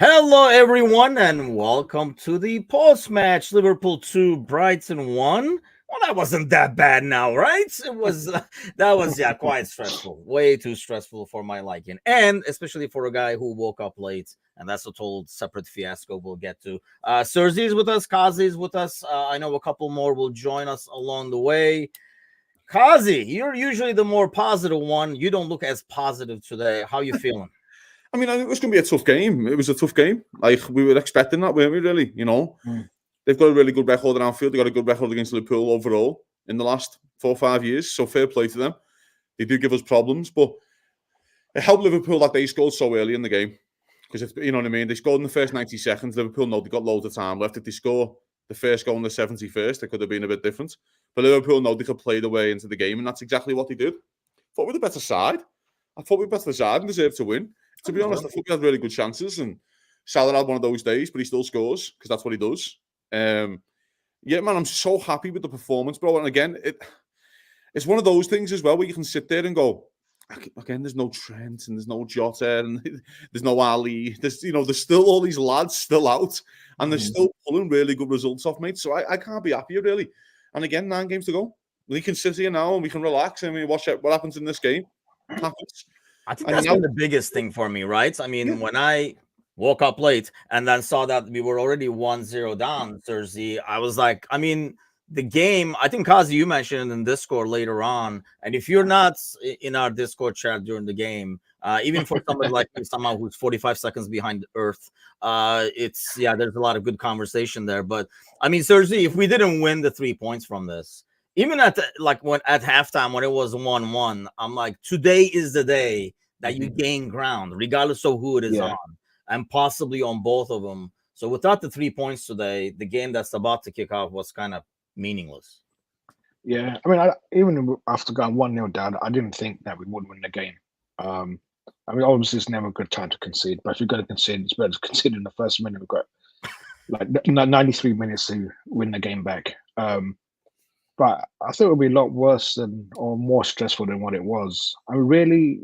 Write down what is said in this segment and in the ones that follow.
Hello, everyone, and welcome to the Postmatch. Liverpool 2, Brighton 1. Well, that wasn't that bad now, right? It was, that was, yeah, quite stressful. Way too stressful for my liking. And especially for a guy who woke up late, and that's a total separate fiasco we'll get to. Serzi is with us, Kazi is with us. I know a couple more will join us along the way. Kazi, you're usually the more positive one. You don't look as positive today. How you feeling? I mean, I think it was going to be a tough game. It was a tough game. Like, we were expecting that, weren't we, really? They've got a really good record at Anfield. They've got a good record against Liverpool overall in the last 4 or 5 years. So fair play to them. They do give us problems, but it helped Liverpool that they scored so early in the game. Because, you know what I mean? They scored in the first 90 seconds. Liverpool know they got loads of time left. If they score the first goal in the 71st, it could have been a bit different. But Liverpool know they could play their way into the game, and that's exactly what they did. Thought we were the better side. I thought we were the better side and deserved to win. To be honest, I thought we had really good chances, and Salah had one of those days, but he still scores because that's what he does. Yeah, man, I'm so happy with the performance, bro. And again, it's one of those things as well where you can sit there and go, again, there's no Trent and there's no Jota and there's no Ali. There's still all these lads still out, and they're still pulling really good results off, mate. So I can't be happier, really. And again, 9 games to go. We can sit here now and we can relax and we watch what happens in this game. It happens. I think that's been the biggest thing for me, right? I mean, when I woke up late and then saw that we were already 1-0 down Thursday, I was like, I mean, the game, I think, Kazi, you mentioned in Discord later on, and if you're not in our Discord chat during the game, even for somebody like me, someone who's 45 seconds behind Earth, there's a lot of good conversation there. But, I mean, Thursday, if we didn't win the 3 points from this, even at halftime when it was 1-1, I'm like, today is the day that you gain ground, regardless of who it is on, and possibly on both of them. So without the 3 points today, the game that's about to kick off was kind of meaningless. Yeah, I mean, even after going 1-0 down, I didn't think that we would win the game. I mean, obviously, it's never a good time to concede, but if you're going to concede, it's better to concede in the first minute. We've got like 93 minutes to win the game back. But I thought it would be a lot worse or more stressful than what it was. I mean, really,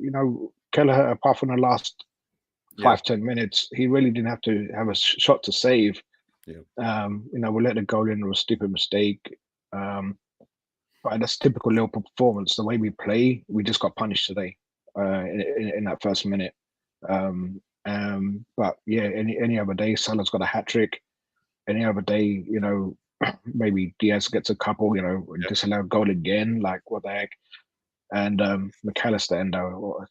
Kelleher, apart from the last 5-10 minutes, he really didn't have to have a shot to save. Yeah. We let the goal in. It was a stupid mistake. But that's typical Liverpool performance. The way we play, we just got punished today in that first minute. But yeah, any other day, Salah's got a hat trick. Any other day, maybe Diaz gets a couple, disallowed goal again. Like, what the heck? And McAllister and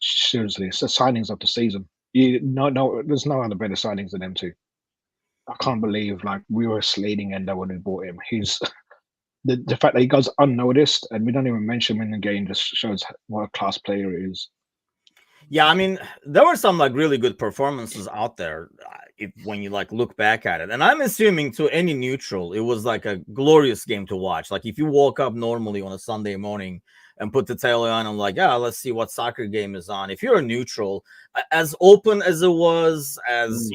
seriously, it's the signings of the season. There's no other better signings than them two. I can't believe we were slating Endo when we bought him. He's the fact that he goes unnoticed and we don't even mention him in the game just shows what a class player he is. Yeah, I mean, there were some really good performances out there when you look back at it. And I'm assuming to any neutral, it was like a glorious game to watch. Like if you woke up normally on a Sunday morning and put the tele on and let's see what soccer game is on. If you're a neutral, as open as it was, as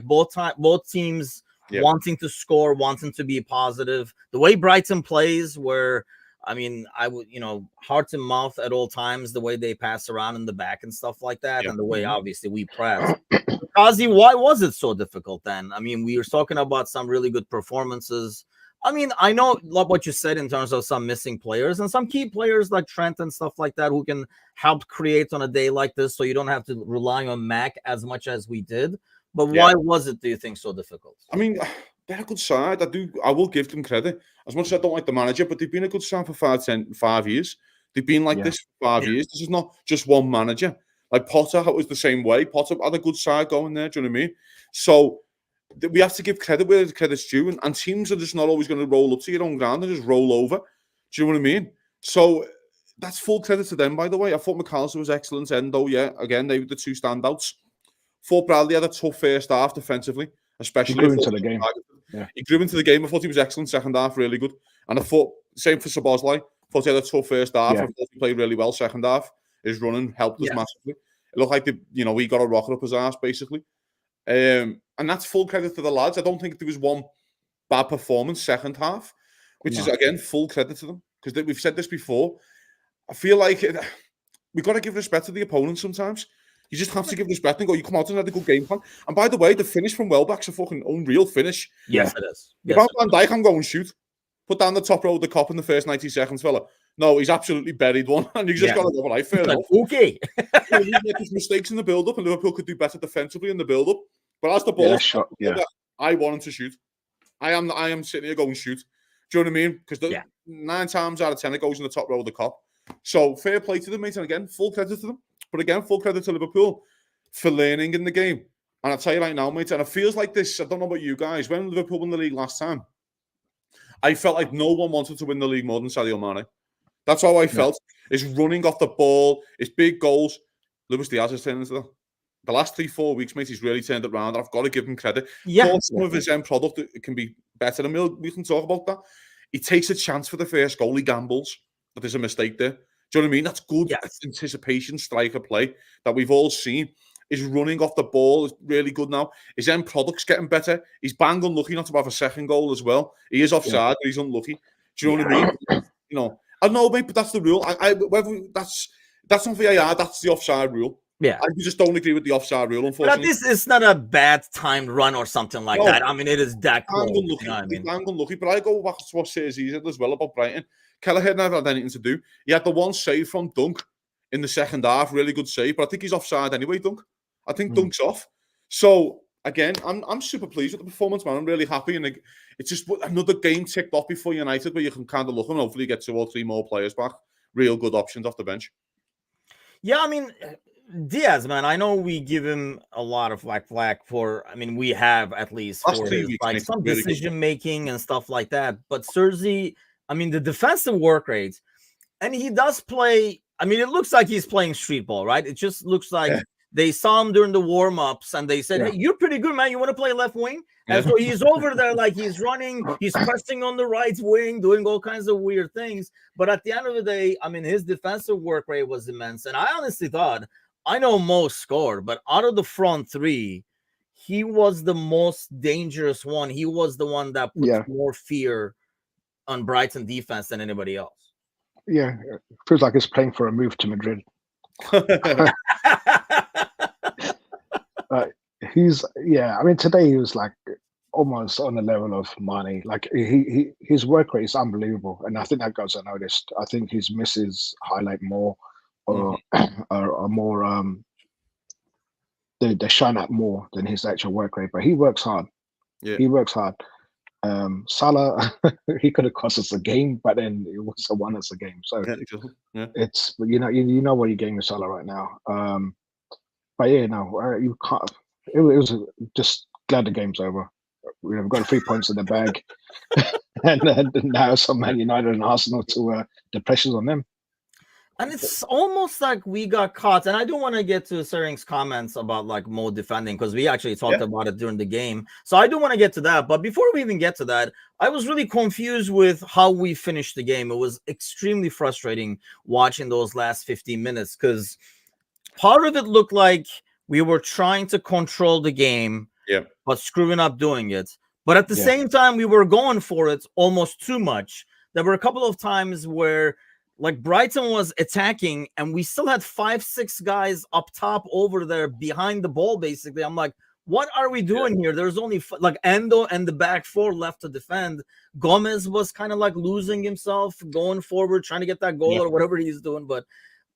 both teams wanting to score, wanting to be positive, the way Brighton plays, where I mean, I would, heart and mouth at all times, the way they pass around in the back and stuff like that, and the way obviously we press. Kazi, why was it so difficult then? I mean, we were talking about some really good performances. I mean, I know what you said in terms of some missing players and some key players like Trent and stuff like that who can help create on a day like this, so you don't have to rely on Mac as much as we did. But why was it, do you think, so difficult? I mean, they're a good side. I will give them credit. As much as I don't like the manager, but they've been a good side for 5 years. They've been like this for 5 years. This is not just one manager. Like Potter was the same way. Potter had a good side going there. Do you know what I mean? So we have to give credit where the credit's due. And teams are just not always going to roll up to your own ground and just roll over. Do you know what I mean? So that's full credit to them, by the way. I thought McAllister was excellent. Endo, again, they were the two standouts. Thought Bradley had a tough first half defensively, especially. He grew into the game. He grew into the game. I thought he was excellent second half, really good. And I thought, same for Szoboszlai. Thought he had a tough first half. I thought he played really well second half. His running helped us massively. It looked like he got a rocket up his ass, basically. And that's full credit to the lads. I don't think there was one bad performance second half, which is, again, full credit to them. Because we've said this before. I feel like we've got to give respect to the opponent sometimes. You just have to give respect and go, you come out and had a good game plan. And by the way, the finish from Welbeck's a fucking unreal finish. Yes, it is. If I'm Van Dijk, I'm going shoot. Put down the top row of the cop in the first 90 seconds, fella. No, he's absolutely buried one. And you just got to go, right, fair enough. Okay. He made his mistakes in the build-up, and Liverpool could do better defensively in the build-up. But as the ball, I want him to shoot. I am sitting here going shoot. Do you know what I mean? Because 9 times out of 10, it goes in the top row of the cop. So fair play to them, mate. And again, full credit to them. But again, full credit to Liverpool for learning in the game. And I'll tell you right now, mate, and it feels like this, I don't know about you guys, when Liverpool won the league last time, I felt like no one wanted to win the league more than Sadio Mane. That's how I felt. It's running off the ball, it's big goals. Luis Diaz has turned into that. The last 3-4 weeks, mate, he's really turned it around. I've got to give him credit. Yeah. Some of his end product can be better, and we can talk about that. He takes a chance for the first goal. He gambles that there's a mistake there. Do you know what I mean? That's good anticipation striker play that we've all seen. He's running off the ball. Is really good now. His end product's getting better. He's bang unlucky not to have a second goal as well. He is offside, but he's unlucky. Do you know what I mean? You know, I know, mate, but that's the rule. Whether that's not VAR. That's the offside rule. Yeah, I just don't agree with the offside rule, unfortunately. But this is not a bad timed run or something like that. I mean, it is that close. Unlucky, unlucky. But I go back to what Sergi said as well about Brighton. Kelleher never had anything to do. He had the one save from Dunk in the second half, really good save. But I think he's offside anyway, Dunk. I think Dunk's off. So again, I'm super pleased with the performance, man. I'm really happy, and it's just another game ticked off before United, where you can kind of look and hopefully get 2 or 3 more players back. Real good options off the bench. Yeah, I mean, Diaz, man, I know we give him a lot of flack for. I mean, we have at least for his, like some really decision making and stuff like that. But Sergi, I mean, the defensive work rate, and he does play. I mean, it looks like he's playing street ball, right? It just looks like they saw him during the warm-ups and they said, hey, you're pretty good, man. You want to play left wing? And so he's over there like he's running, he's pressing on the right wing, doing all kinds of weird things. But at the end of the day, I mean, his defensive work rate was immense. And I honestly thought, I know Mo scored, but out of the front 3, he was the most dangerous one. He was the one that put more fear on Brighton defense than anybody else. Yeah, it feels like he's playing for a move to Madrid. I mean, today he was like almost on the level of Mane. Like his work rate is unbelievable, and I think that goes unnoticed. I think his misses highlight more, or are more. They shine out more than his actual work rate. But he works hard. Yeah, he works hard. Salah, he could have cost us a game, but then it was won us a game. So it's you know what you're getting with Salah right now. But yeah, no, you can't. It was just glad the game's over. We've got 3 points in the bag, and now some Man United and Arsenal to the pressure's on them. And it's almost like we got caught. And I do want to get to Sering's comments about like Mo defending, because we actually talked about it during the game. So I do want to get to that. But before we even get to that, I was really confused with how we finished the game. It was extremely frustrating watching those last 15 minutes, because part of it looked like we were trying to control the game, but screwing up doing it. But at the same time, we were going for it almost too much. There were a couple of times where like Brighton was attacking and we still had 5-6 guys up top over there behind the ball, basically. I'm like, what are we doing here? There's only like Endo and the back 4 left to defend. Gomez was kind of like losing himself, going forward, trying to get that goal or whatever he's doing. But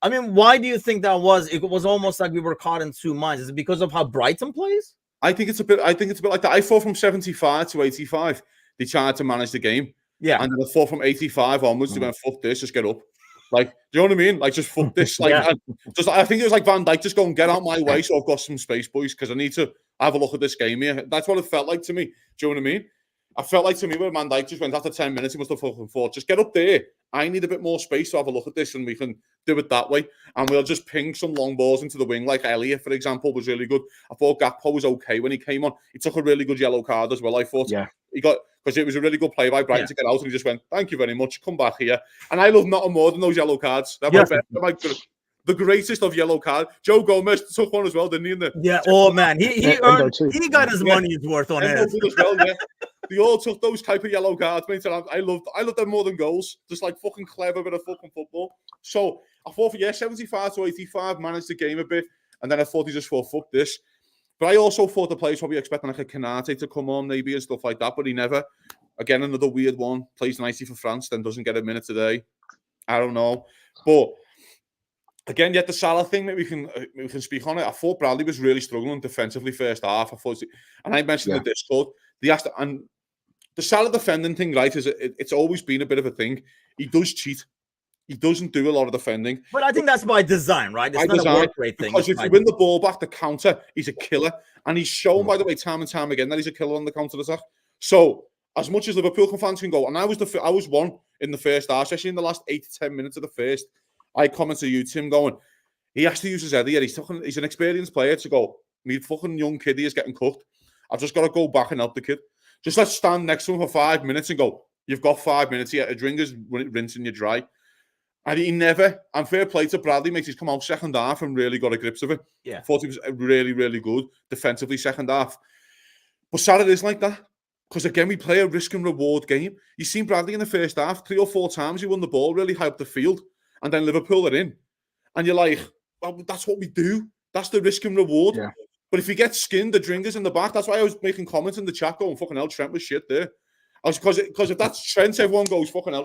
I mean, why do you think that was? It was almost like we were caught in 2 minds. Is it because of how Brighton plays? I think it's a bit like that. I thought from 75 to 85, they tried to manage the game. Yeah. And then I thought from 85 onwards, they went, fuck this, just get up. Like, do you know what I mean? Like, just fuck this. Like, I think it was like Van Dijk, just go and get out my way so I've got some space, boys, because I need to have a look at this game here. That's what it felt like to me. Do you know what I mean? I felt like to me when Van Dijk just went after 10 minutes, he must have fucking thought, just get up there. I need a bit more space to have a look at this, and we can do it that way. And we'll just ping some long balls into the wing, like Elliott, for example, was really good. I thought Gakpo was okay when he came on. He took a really good yellow card as well, I thought. He got, because it was a really good play by Brighton to get out, and he just went, thank you very much, come back here. And I love nothing more than those yellow cards. They're the greatest of yellow card. Joe Gomez took one as well, didn't he? Oh man, he got his money's worth on it as well. They all took those type of yellow cards, mate. And I loved them more than goals. Just like fucking clever bit of fucking football. So I thought 75 to 85 managed the game a bit. And then I thought he just thought, fuck this. But I also thought the players probably expecting like a Canate to come on maybe and stuff like that, but he never. Again, another weird one. Plays nicely for France, then doesn't get a minute today. I don't know. But again, yet the Salah thing, maybe we can speak on it. I thought Bradley was really struggling defensively first half. And I mentioned the Discord. And the Salah defending thing, right, it's always been a bit of a thing. He does cheat. He doesn't do a lot of defending. But I think that's by design, right? It's not a work rate thing. Because if you win the ball back, the counter, he's a killer. And he's shown, by the way, time and time again that he's a killer on the counter attack. So, as much as Liverpool fans can go, and I was one in the first half, especially in the last 8 to 10 minutes of the first, I commented to you, Tim, going, he has to use his head here. He's an experienced player to go, me fucking young kid, he is getting cooked. I've just got to go back and help the kid. Just let's stand next to him for 5 minutes and go, you've got 5 minutes here. A drinker's rinsing you dry. And he never, and fair play to Bradley, makes he's come out second half and really got a grips of it. Yeah. I thought he was really, really good defensively second half. But Salah is like that. Because again, we play a risk and reward game. You've seen Bradley in the first half 3 or 4 times he won the ball really high up the field. And then Liverpool are in. And you're like, well, that's what we do. That's the risk and reward. Yeah. But if you get skinned, the drinkers in the back, that's why I was making comments in the chat going, fucking hell, Trent was shit there. Because if that's Trent, everyone goes, fucking hell,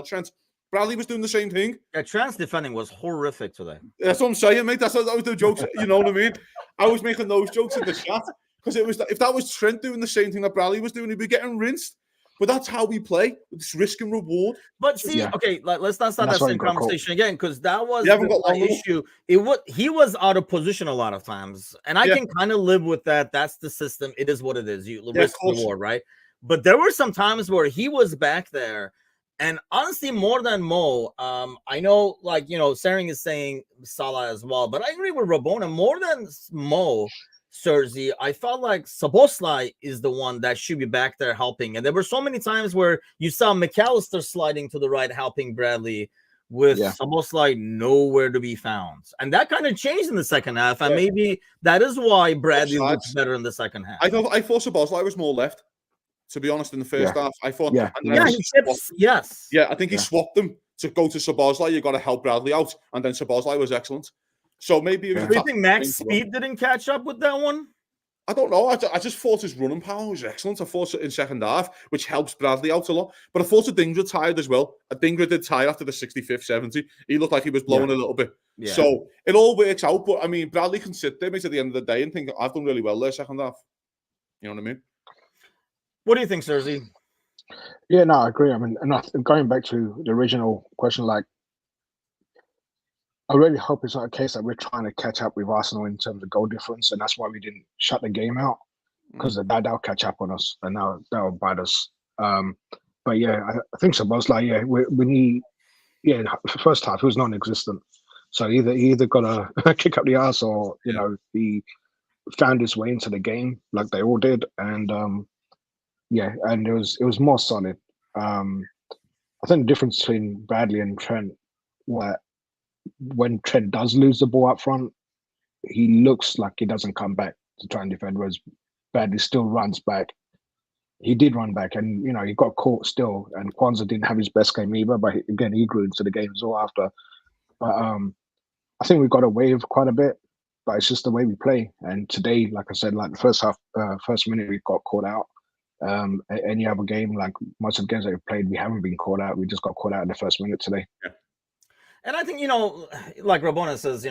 Trent. Bradley was doing the same thing. Yeah, Trent's defending was horrific today. That's what I'm saying, mate. That was the jokes. You know what I mean? I was making those jokes in the chat because if that was Trent doing the same thing that Bradley was doing, he'd be getting rinsed. But that's how we play. It's risk and reward. But see, okay, let's not start that same conversation again because that was the issue. He was out of position a lot of times, and I can kind of live with that. That's the system. It is what it is. You risk reward, right? But there were some times where he was back there. And honestly, more than Mo, I know, Sering is saying Salah as well, but I agree with Rabona. More than Mo, Serzi, I felt like Szoboszlai is the one that should be back there helping. And there were so many times where you saw McAllister sliding to the right, helping Bradley, with Szoboszlai nowhere to be found. And that kind of changed in the second half. And maybe that is why Bradley looks better in the second half. I thought Szoboszlai was more left. To be honest, in the first half, I thought, I think he swapped them to go to Szoboszlai. You got to help Bradley out, and then Szoboszlai was excellent. So maybe do you think Max speed didn't catch up with that one? I don't know. I just thought his running power was excellent. I thought in second half, which helps Bradley out a lot. But I thought Adingra tired as well. Adingra did tire after the 65th, 70. He looked like he was blowing a little bit. Yeah. So it all works out. But I mean, Bradley can sit there, mate, at the end of the day and think, I've done really well there second half. You know what I mean? What do you think, Serzi? Yeah, no, I agree. I mean, and going back to the original question, I really hope it's not a case that we're trying to catch up with Arsenal in terms of goal difference, and that's why we didn't shut the game out, because that'll catch up on us, and that'll bite us. But yeah, I think Szoboszlai, we need, first half, it was non-existent. So either got to kick up the ass or, he found his way into the game like they all did, and and it was more solid. I think the difference between Bradley and Trent, when Trent does lose the ball up front, he looks like he doesn't come back to try and defend, whereas Bradley still runs back. He did run back, and he got caught still. And Kwanzaa didn't have his best game either, but again he grew into the game as well after. But I think we got away with quite a bit, but it's just the way we play. And today, like I said, like the first half, first minute we got caught out. Any other game, like most of the games that we played, we haven't been caught out. We just got caught out in the first minute today. Yeah. And I think, like Rabona says,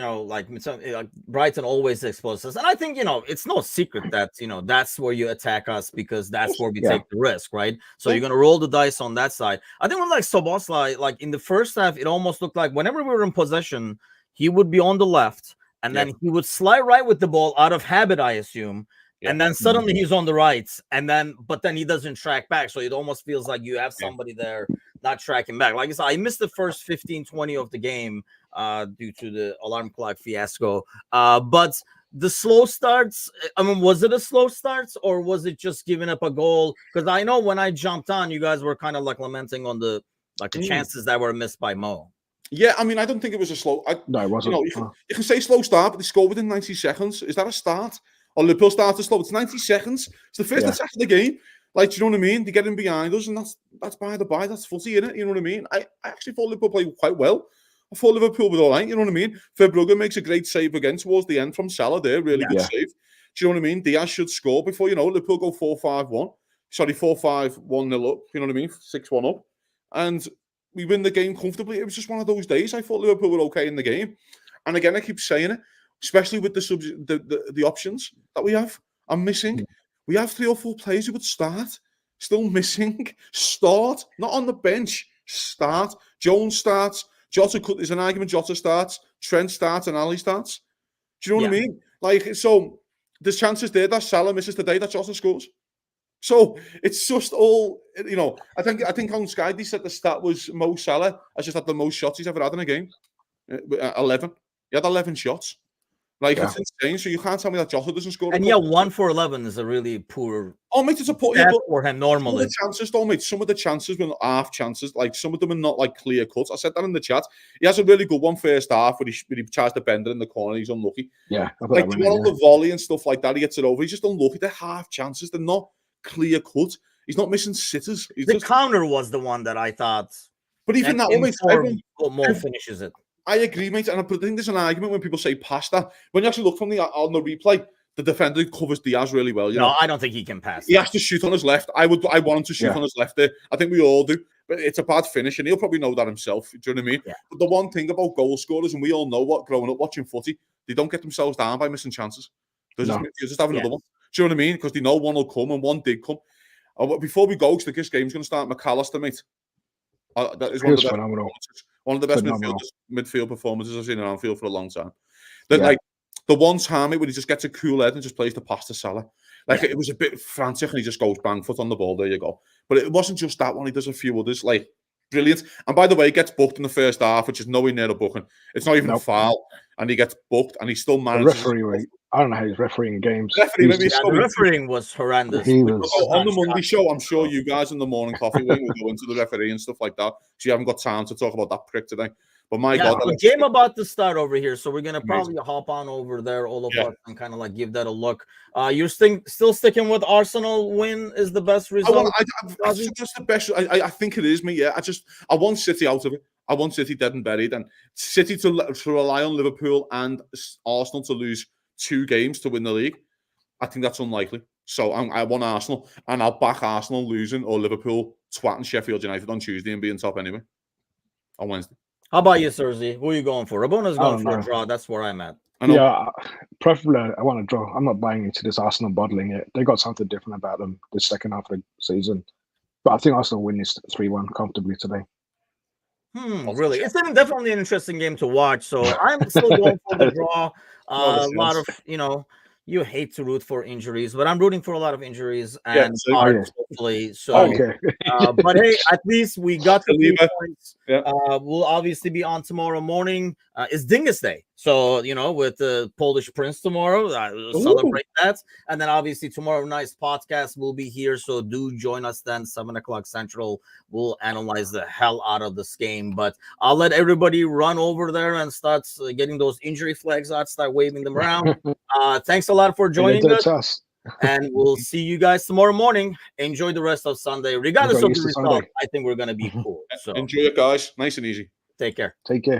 Brighton always exposes us. And I think, it's no secret that, that's where you attack us because that's where we take the risk, right? So you're going to roll the dice on that side. I think when Szoboszlai, in the first half, it almost looked like whenever we were in possession, he would be on the left and then he would slide right with the ball out of habit, I assume. Yeah. And then suddenly he's on the right, but then he doesn't track back. So it almost feels like you have somebody there not tracking back. Like I said, I missed the first 15, 20 of the game due to the alarm clock fiasco. But the slow starts, was it a slow starts or was it just giving up a goal? Because I know when I jumped on, you guys were kind of lamenting on the chances that were missed by Mo. Yeah, I don't think it was a slow. No, it wasn't. You can say slow start, but they scored within 90 seconds. Is that a start? Or Liverpool started slow. It's 90 seconds. It's the first attack of the game. Do you know what I mean? They get in behind us, and that's by the by. That's footy, innit? You know what I mean? I actually thought Liverpool played quite well. I thought Liverpool were all right, you know what I mean? Verbrugge makes a great save again towards the end from Salah there, really good save. Do you know what I mean? Diaz should score before, you know, Liverpool go 4-5-1. Sorry, 4-5-1-0 up, you know what I mean? 6-1 up. And we win the game comfortably. It was just one of those days. I thought Liverpool were okay in the game. And again, I keep saying it, especially with the options that we have. I'm missing. We have 3 or 4 players who would start. Still missing. Start. Not on the bench. Start. Jones starts. Jota, there's an argument Jota starts. Trent starts and Ali starts. Do you know what I mean? Like, so there's chances there that Salah misses the day that Jota scores. So it's just all, you know, I think on Sky they said the stat was Mo Salah has just had the most shots he's ever had in a game. 11. He had 11 shots. Like, it's insane. So you can't tell me that Jota doesn't score. And 1 for 11 is a really poor. Oh, mate, it's a poor for him normally. Some of the chances, though, mate. Some of the chances were half chances. Like, some of them are not like clear cuts. I said that in the chat. He has a really good one first half where he tries to bend it in the corner. He's unlucky. Yeah, like the volley and stuff like that. He gets it over. He's just unlucky. They're half chances. They're not clear cut. He's not missing sitters. The counter was the one that I thought. But even that, more finishes it. I agree, mate. And I think there's an argument when people say pass that. When you actually look from on the replay, the defender covers Diaz really well. You know? I don't think he can pass. He has to shoot on his left. I want him to shoot on his left there. I think we all do. But it's a bad finish, and he'll probably know that himself. Do you know what I mean? Yeah. But the one thing about goal scorers, and we all know what growing up watching footy, they don't get themselves down by missing chances. They just have another one. Do you know what I mean? Because they know one will come, and one did come. Before we go, because this game's going to start, McAllister, mate. That is one of the best midfield performances I've seen in Anfield for a long time. Like the one time when he just gets a cool head and just plays the pass to Salah. Like it was a bit frantic and he just goes bang foot on the ball. There you go. But it wasn't just that one. He does a few others. Like brilliant. And by the way, he gets booked in the first half, which is nowhere near a booking. It's not even a foul. And he gets booked and he still manages. I don't know how he's refereeing games. The refereeing was horrendous. On the Monday show, I'm sure you guys in the morning coffee will go into the referee and stuff like that. So you haven't got time to talk about that prick today. But my God, the game about to start over here, so we're gonna probably hop on over there, all of us, and kind of like give that a look. You're still sticking with Arsenal win is the best result. That's the best. I think it is me. Yeah, I want City out of it. I want City dead and buried, and City to rely on Liverpool and Arsenal to lose 2 games to win the league. I think that's unlikely. So I want Arsenal, and I'll back Arsenal losing or Liverpool twatting Sheffield United on Tuesday and being top anyway on Wednesday. How about you, Sergi? Who are you going for? Rabona's going for a draw. That's where I'm at. Yeah, preferably I want to draw. I'm not buying into this Arsenal bottling it. They got something different about them this second half of the season. But I think Arsenal win this 3-1 comfortably today. Really? It's definitely an interesting game to watch. So I'm still going for the draw. A lot of, you hate to root for injuries, but I'm rooting for a lot of injuries and hopefully. So, but hey, at least we got the 3 points. Yeah. We'll obviously be on tomorrow morning. It's Dingus Day. So, with the Polish Prince tomorrow, celebrate that. And then obviously tomorrow night's podcast will be here. So do join us then, 7:00 Central. We'll analyze the hell out of this game. But I'll let everybody run over there and start getting those injury flags out, start waving them around. Thanks a lot for joining us. And we'll see you guys tomorrow morning. Enjoy the rest of Sunday. Regardless of the result, I think we're going to be cool. So enjoy it, guys. Nice and easy. Take care. Take care.